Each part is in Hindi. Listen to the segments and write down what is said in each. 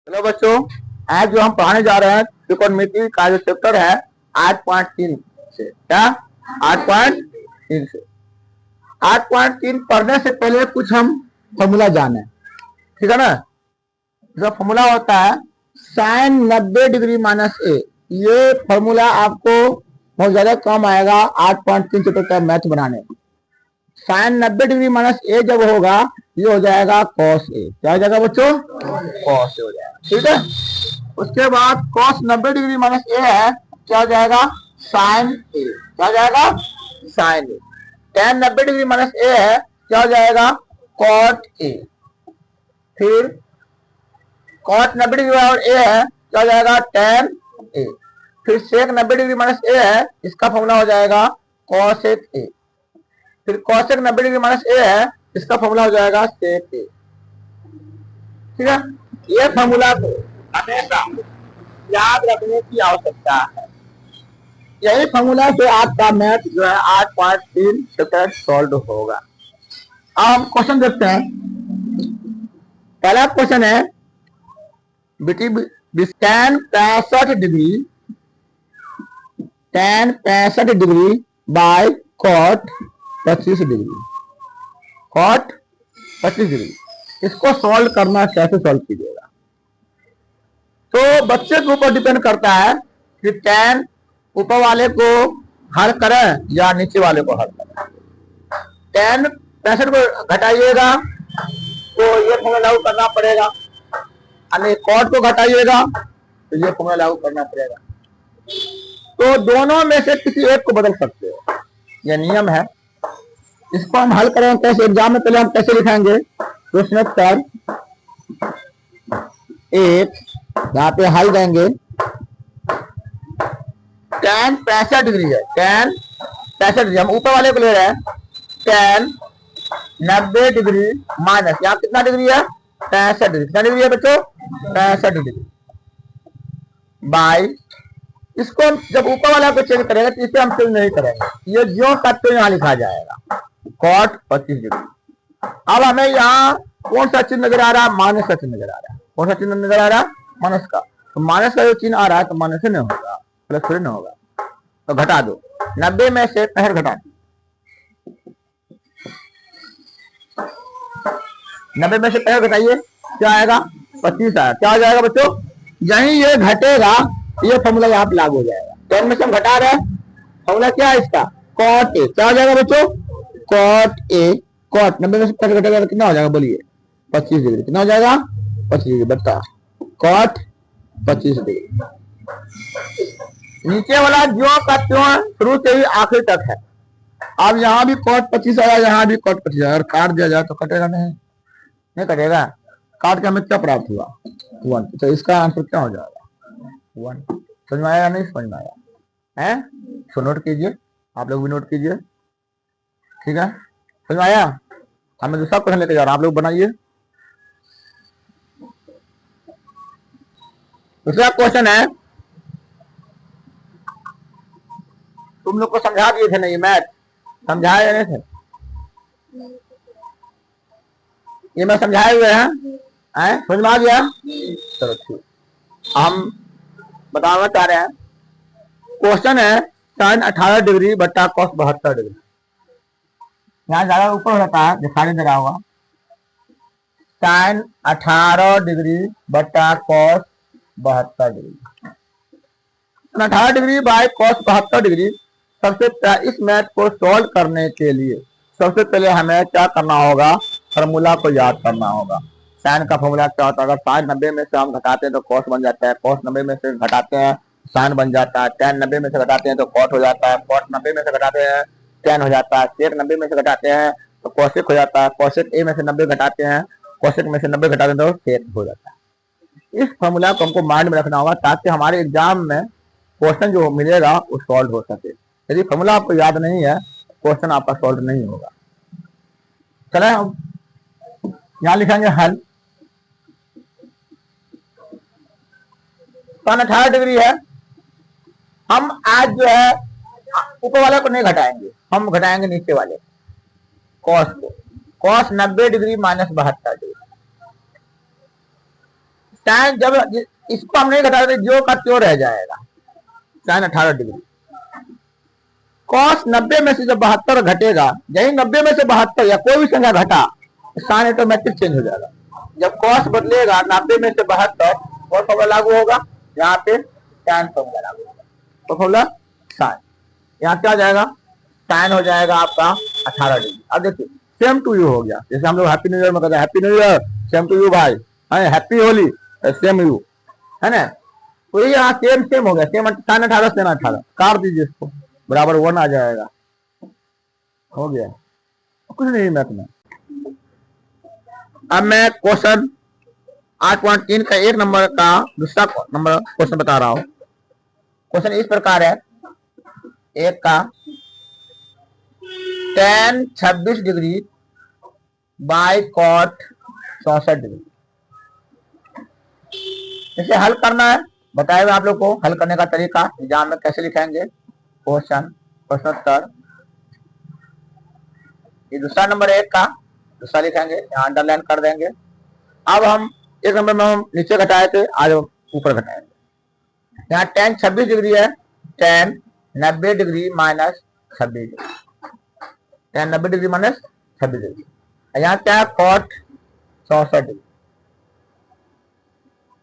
चलो बच्चों, आज जो हम पढ़ाने जा रहे हैं त्रिकोणमिति का जो चैप्टर है 8.3 से, क्या 8.3 से 8.3 पढ़ने से पहले कुछ हम फॉर्मूला जाने, ठीक है ना। इसका फॉर्मूला होता है साइन 90 डिग्री माइनस ए। ये फॉर्मूला आपको बहुत ज्यादा कम आएगा 8.3 चैप्टर का मैथ बनाने। साइन 90 डिग्री माइनस ए जब होगा ये हो जाएगा कॉस ए। क्या हो जाएगा बच्चों? कॉस ए हो जाएगा, ठीक है। उसके बाद कॉस 90 डिग्री माइनस ए है, क्या हो जाएगा? Sine A. क्या हो जाएगा? Sine A. Tan 90 degree minus A है, क्या हो जाएगा? Cot A. फिर कॉट 90 डिग्री और ए है, क्या हो जाएगा? टेन ए। फिर सेक 90 डिग्री माइनस ए है, इसका फॉर्मूला हो जाएगा कॉसेक ए। फिर कॉसेक 90 डिग्री माइनस ए है, इसका फॉर्मूला हो जाएगा सेक ए, ठीक है। ये फॉर्मूला को हमेशा याद रखने की आवश्यकता है। यही फॉर्मूला से आपका मैथ जो है 8.3 चैप्टर सॉल्व होगा। अब हम क्वेश्चन देखते हैं। पहला क्वेश्चन है tan 65 degree by cot 25 degree, cot 25 degree, इसको सॉल्व करना कैसे सॉल्व कीजिएगा? तो बच्चे के ऊपर डिपेंड करता है कि tan ऊपर वाले को हल करें या नीचे वाले को हल करें। tan 65 को घटाइएगा तो ये फॉर्मूला लागू करना पड़ेगा, यानी कॉट को घटाइएगा तो ये फॉर्मूला लागू करना पड़ेगा। तो दोनों में से किसी एक को बदल सकते हो, यह नियम है। इसको हम हल करें कैसे? एग्जाम में पहले हम कैसे लिखेंगे? प्रश्न उत्तर एक, यहाँ पे हल देंगे। tan 65 डिग्री है, tan 65 डिग्री, हम ऊपर वाले को ले रहे हैं। tan 90 डिग्री माइनस, यहाँ कितना डिग्री है? 65 डिग्री। कितना डिग्री है बच्चों? 65 डिग्री बाय, इसको हम जब ऊपर वाला को चेंज करेंगे तो इसे हम चेंज नहीं करेंगे, ये जो करते यहाँ लिखा जाएगा कॉट 25 डिग्री। अब हमें यहाँ कौन सा चिन्ह नजर आ रहा है? माइनस का चिन्ह नजर आ रहा है। कौन सा चिन्ह नजर आ रहा है? माइनस का। तो माइनस का जो चिन्ह आ रहा है तो माइनस से नहीं होगा, प्लस थोड़ी ना होगा। तो घटा दो, 90 में से 65 घटा दो, 90 में से 65 घटाइए, क्या आएगा? 25 आएगा। क्या हो जाएगा बच्चों? यही ये घटेगा, ये फॉर्मूला यहाँ पे लागू हो जाएगा। 10 में से हम घटा रहे हैं, फॉर्मूला क्या है इसका? Cot A. क्या हो जाएगा बच्चों? Cot A. कॉट 90 में से 65 घटेगा तो कितना हो जाएगा? बोलिए 25 डिग्री। कितना हो जाएगा? 25 डिग्री। बता, कॉट 25 डिग्री। नीचे वाला जो का त्यों शुरू से ही आखिर तक है। अब यहाँ भी कॉट 25 आया, यहाँ भी कॉट 25 आया। अगर काट दिया जाए तो कटेगा नहीं, नहीं कटेगा। काट के हमें क्या प्राप्त हुआ? 1। तो इसका आंसर क्या हो जाएगा? 1। समझ में आया या नहीं समझ में आया है? तो नोट कीजिए, आप लोग भी नोट कीजिए, ठीक है। समझ में आया? हमें दूसरा क्वेश्चन लेके जा रहा हूं, आप लोग बनाइए। दूसरा क्वेश्चन है, तुम लोग को समझा दिए थे नहीं मैथ? समझाए या नहीं थे? ये मैं समझाए हुए हैं, समझ में आ गया? चलो ठीक, हम बताना चाह रहे हैं। क्वेश्चन है साइन 18 डिग्री बट्टा कॉस 72 डिग्री। यहाँ ज्यादा ऊपर रहता है, दिखाई दे रहा होगा। साइन 18 डिग्री बट्टा cos 72 degree, 18 degree by cos 72 degree. सबसे इस मैथ को सॉल्व करने के लिए सबसे पहले हमें क्या करना होगा? फॉर्मूला को याद करना होगा। साइन का फॉर्मूला क्या होता है? अगर साइन 90 में से हम घटाते हैं तो कॉस बन जाता है, कॉस 90 में से घटाते हैं साइन बन जाता है, tan 90 में से घटाते हैं तो कॉट हो जाता है, कॉट 90 में से घटाते हैं tan हो जाता है, सेक 90 में से घटाते हैं तो कॉसेक हो जाता है, कॉसेक ए में से 90 घटाते हैं, कॉसेक में से 90 घटाते हैं तो सेक हो जाता है। इस फॉर्मूला को हमको माइंड में रखना होगा ताकि हमारे एग्जाम में क्वेश्चन जो मिलेगा वो सॉल्व हो सके। यदि फॉर्मूला आपको याद नहीं है, क्वेश्चन आपका सॉल्व नहीं होगा। चले हम यहाँ लिखेंगे हल। साइन 18 डिग्री है, हम आज जो है ऊपर वाले को नहीं घटाएंगे, हम घटाएंगे नीचे वाले कॉस को। Cos 90 degree minus 72 degree. tan जब इसको हम नहीं घटा देते जो का त्यों रह जाएगा sin 18 डिग्री। cos 90 में से जब 72 घटेगा, यही 90 में से 72 या कोई भी संख्या घटा साइन ऑटोमेटिक चेंज हो जाएगा। जब cos बदलेगा 90 में से 72 और फॉर्मूला लागू होगा, यहाँ पे tan फॉर्मूला लागू होगा, तो फॉर्मूला साइन, यहाँ क्या जाएगा tan हो जाएगा आपका 18 डिग्री। अब देखिए सेम टू यू हो गया, जैसे हम लोग हैप्पी न्यू ईयर में कहते हैं happy new year same to you भाई, हैप्पी होली सेम यू, है ना। तो ये यहाँ सेम सेम हो गया, सेम sin 18 sin 18 काट दीजिए इसको, बराबर 1 आ जाएगा, हो गया, कुछ नहीं मैथ में। अब मैं क्वेश्चन 8.3 का एक नंबर का दूसरा नंबर क्वेश्चन बता रहा हूं। क्वेश्चन इस प्रकार है, एक का tan 26 degree by cot 64 degree, इसे हल करना है, बताएगा आप लोग को हल करने का तरीका एग्जाम में कैसे लिखेंगे। क्वेश्चन प्रश्नोत्तर, ये दूसरा नंबर एक का दूसरा लिखेंगे, यहाँ अंडरलाइन कर देंगे। अब हम एक नंबर में हम नीचे घटाए थे, आज हम ऊपर घटाएंगे। यहाँ tan 26 डिग्री है, tan 90 degree minus 26 degree, tan 90 degree minus 26 degree, यहाँ क्या है cot 64 डिग्री।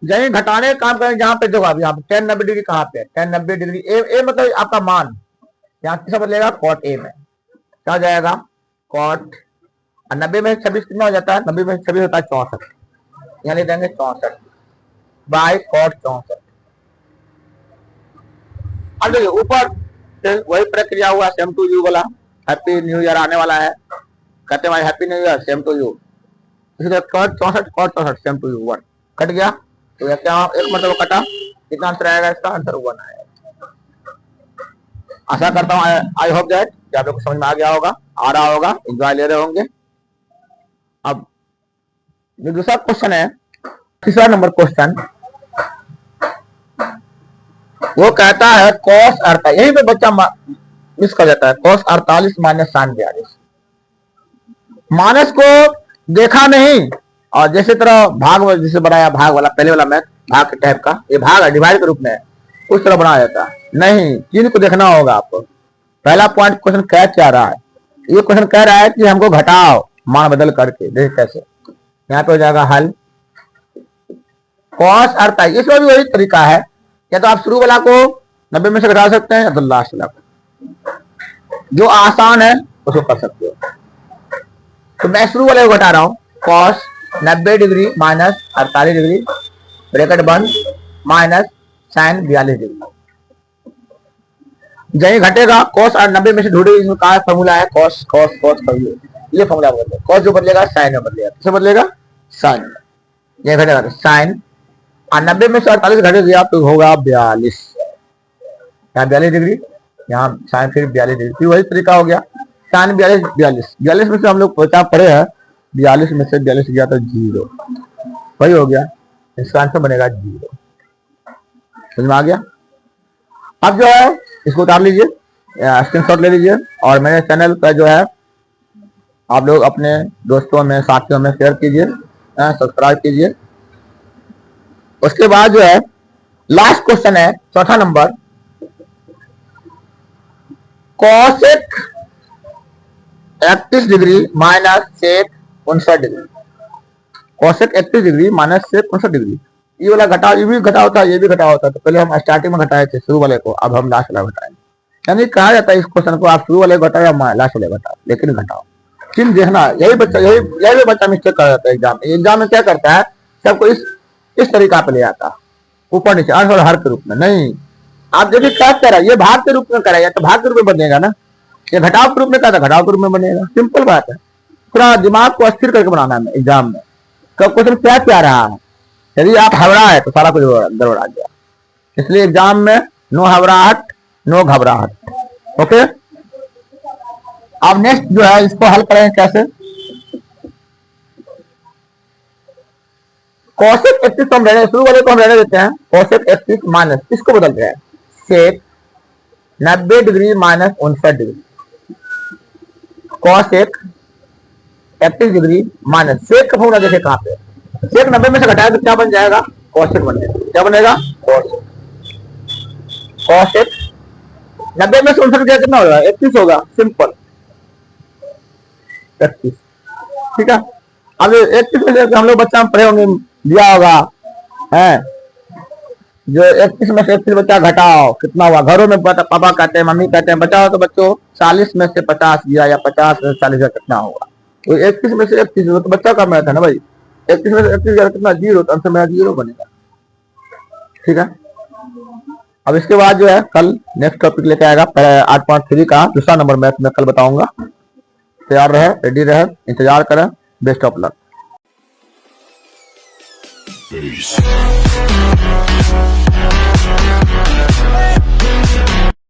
यही घटाने का काम करें, जहां पे देखो आप यहाँ पे tan 90 डिग्री कहाँ पे है, tan 90 डिग्री ए मतलब आपका मान, यहाँ किसका बदलेगा cot a में, क्या जाएगा cot 90 में 26 कितना हो जाता है, 90 में 26 होता है 64, यहाँ ले देंगे 64 बाय cot 64। अब देखिए ऊपर से वही प्रक्रिया हुआ, सेम टू यू वाला, हैप्पी न्यू ईयर आने वाला है, कहते हैं भाई happy new year same to you, इसी तरह cot 64 same to you 1 cut गया, तो क्या एक मतलब कटा, कितना आंसर आएगा इसका, आंसर 1 आएगा। आशा करता हूँ आई होप दैट कि आप लोग को समझ में आ गया होगा, आ रहा होगा, एंजॉय ले रहे होंगे। अब जो दूसरा क्वेश्चन है, तीसरा नंबर क्वेश्चन, वो कहता है cos 48, यही पे बच्चा मिस कर जाता है, cos 48 माइनस sin 42, माइनस को देखा नहीं, और जैसे तरह भाग जैसे बनाया, भाग वाला पहले वाला मैथ भाग के टाइप का, ये भाग है डिवाइड के रूप में, उस तरह बनाया जाता है नहीं, चिन्ह को देखना होगा आपको। पहला पॉइंट क्वेश्चन कह क्या रहा है, ये क्वेश्चन कह रहा है कि हमको घटाओ मान बदल करके, देख कैसे, यहाँ पे हो जाएगा हल cos 48, इसमें भी वही तरीका है, या तो आप शुरू वाला को 90 में से घटा सकते हैं, या तो लास्ट वाला को, जो आसान है उसको कर सकते हो। तो मैं शुरू वाले को घटा रहा हूँ, cos 90 degree minus 48 degree bracket बंद माइनस sin 42 डिग्री, यही घटेगा cos और 90 में से ढूंढे, इसमें कहा फॉर्मूला है cos ये फॉर्मूला बदलेगा, cos जो बदलेगा sin में बदलेगा, किसे बदलेगा sin, ये घटेगा sin, और 90 में से 48 घट गया तो होगा 42, यहाँ 42 डिग्री, यहाँ sin फिर 42 डिग्री, फिर वही तरीका हो गया, sin 42 में से हम लोग पढ़े हैं, 42 में से 42 गया तो 0, वही हो गया, इसका आंसर बनेगा 0। समझ में आ गया। अब जो है इसको उतार लीजिए, स्क्रीनशॉट ले लीजिए, और मेरे चैनल पर जो है आप लोग अपने दोस्तों में साथियों में शेयर कीजिए, सब्सक्राइब कीजिए। उसके बाद जो है लास्ट क्वेश्चन है, चौथा number, cosec 31 degree minus sec 59 degree, cosec 31 degree minus sec 59 degree, ये वाला घटा, ये भी घटा होता है, ये भी घटा होता है, तो पहले हम स्टार्टिंग में घटाए थे शुरू वाले को, अब हम लास्ट वाला घटाएंगे, यानी कहा जाता है इस क्वेश्चन को आप शुरू वाले घटाओ या लास्ट वाले घटाओ, लेकिन घटाओ, चिन्ह देखना, यही बच्चा मिस्टेक कर जाता है एग्जाम में क्या करता है, सबको इस तरीका पे ले आता है, ऊपर नीचे अंश और हर के रूप में, नहीं, आप देखिए क्या कह रहा है, ये भाग के रूप में कराया तो भाग के रूप में बनेगा ना, ये घटाव के रूप में कहता है घटाव के रूप में बनेगा, सिंपल बात है, पूरा दिमाग को अस्थिर करके बनाना है एग्जाम में, कब क्वेश्चन क्या क्या रहा है, यदि आप हबड़ा है तो सारा कुछ गड़बड़ आ गया, इसलिए एग्जाम में नो हबड़ाहट नो घबराहट। ओके, अब नेक्स्ट जो है इसको हल करेंगे कैसे, cosec 31 को हम रहने, शुरू वाले को हम रहने देते हैं, cosec 31 माइनस इसको बदल रहे हैं sec 90 degree minus 59 degree, cosec 31 degree minus sec का फॉर्मूला देखे कहां पे, sec 90 में से घटाया तो क्या बन जाएगा कॉसेक बनेगा। क्या बनेगा? कॉसेक। 90 में से 59 गया कितना होगा? 31 होगा। सिंपल 31। ठीक है। अब 31 में से हम लोग बच्चा पढ़े होंगे, दिया होगा है जो 31 में से 31 बच्चा घटाओ कितना हुआ। घरों में पापा कहते हैं, मम्मी कहते हैं बचाओ, तो बच्चों 40 में से 50 दिया या 50 में से 40 दिया, कितना होगा? तो 31 में से 31 तो बच्चा का मैथ है ना भाई। 31 में से 31 दिया कितना? 0। तो आंसर मेरा 0 बनेगा। ठीक है। अब इसके बाद जो है कल नेक्स्ट टॉपिक लेके आएगा 8.3 का दूसरा नंबर मैथ में कल बताऊंगा। तैयार रहे, रेडी रहे, इंतजार करें। Best of luck.